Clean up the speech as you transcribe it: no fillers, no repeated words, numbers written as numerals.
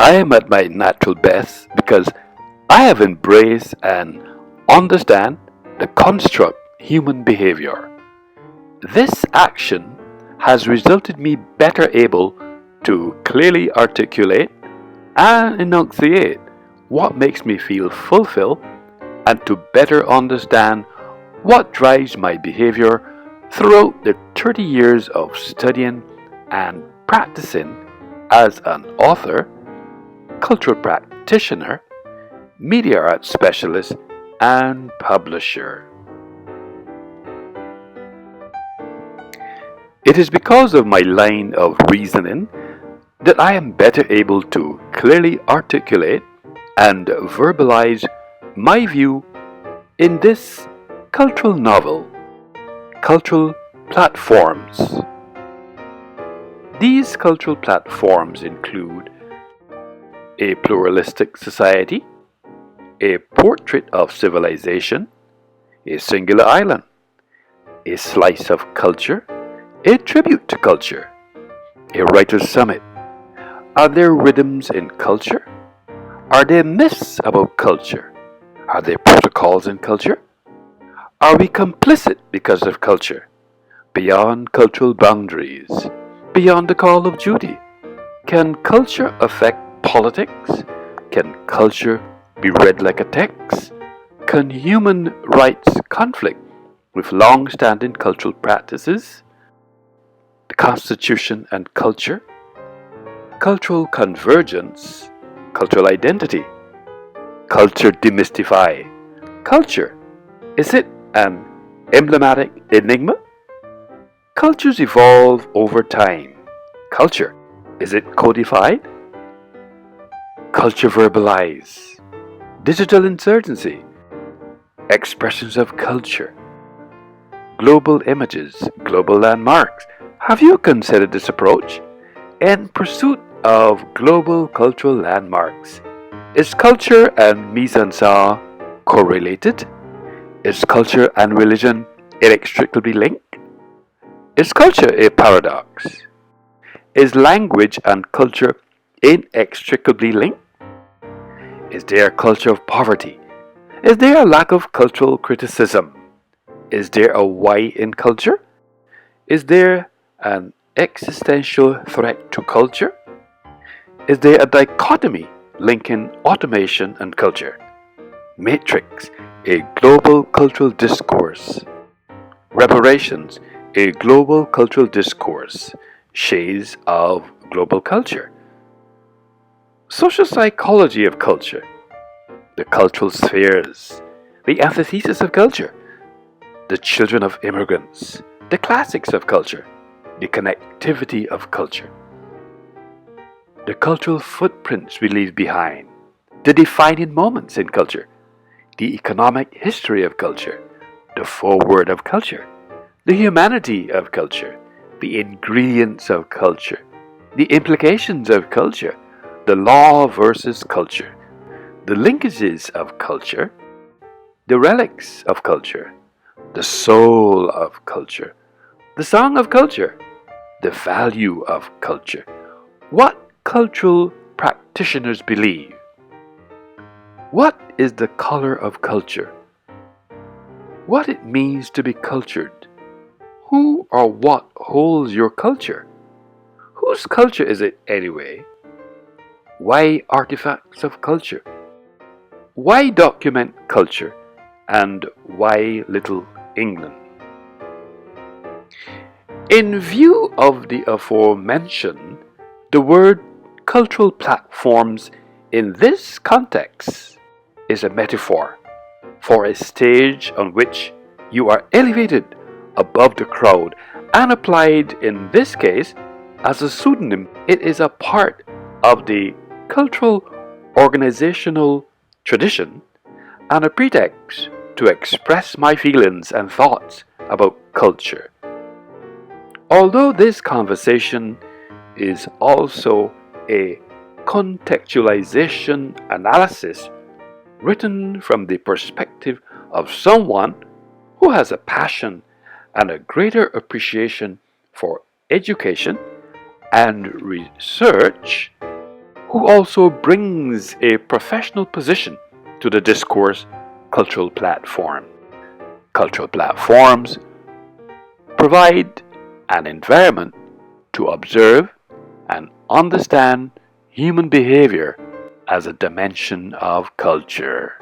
I am at my natural best because I have embraced and understand the construct human behavior. This action has resulted me better able to clearly articulate and enunciate what makes me feel fulfilled and to better understand what drives my behavior throughout the 30 years of studying and practicing as an author, cultural practitioner, media arts specialist, and publisher. It is because of my line of reasoning that I am better able to clearly articulate and verbalize my view in this cultural novel, Cultural Platforms. These cultural platforms include a pluralistic society, a portrait of civilization, a singular island, a slice of culture, a tribute to culture, a writer's summit. Are there rhythms in culture? Are there myths about culture? Are there protocols in culture? Are we complicit because of culture? Beyond cultural boundaries, beyond the call of duty, can culture affect politics? Can culture be read like a text? Can human rights conflict with long-standing cultural practices? The Constitution and culture, cultural convergence, cultural identity, culture demystify. Culture, is it an emblematic enigma? Cultures evolve over time. Culture, is it codified? Culture verbalize. Digital insurgency. Expressions of culture. Global images, global landmarks. Have you considered this approach? In pursuit of global cultural landmarks, is culture and mise-en-scène correlated? Is culture and religion inextricably linked? Is culture a paradox? Is language and culture inextricably linked? Is there a culture of poverty? Is there a lack of cultural criticism? Is there a why in culture? Is there an existential threat to culture? Is there a dichotomy linking automation and culture? Matrix, a global cultural discourse. Reparations, a global cultural discourse. Shades of global culture. Social psychology of culture. The cultural spheres. The antithesis of culture. The children of immigrants. The classics of culture. The connectivity of culture. The cultural footprints we leave behind. The defining moments in culture. The economic history of culture. The foreword of culture. The humanity of culture. The ingredients of culture. The implications of culture. The law versus culture. The linkages of culture. The relics of culture. The soul of culture. The song of culture. The value of culture. What cultural practitioners believe. What is the color of culture? What it means to be cultured. Who or what holds your culture? Whose culture is it anyway? Why artifacts of culture? Why document culture? And why Little England? In view of the aforementioned, the word cultural platforms in this context is a metaphor for a stage on which you are elevated above the crowd and applied in this case as a pseudonym. It is a part of the cultural organizational tradition and a pretext to express my feelings and thoughts about culture. Although this conversation is also a contextualization analysis written from the perspective of someone who has a passion and a greater appreciation for education and research, who also brings a professional position to the discourse cultural platform. Cultural platforms provide an environment to observe and understand human behavior as a dimension of culture.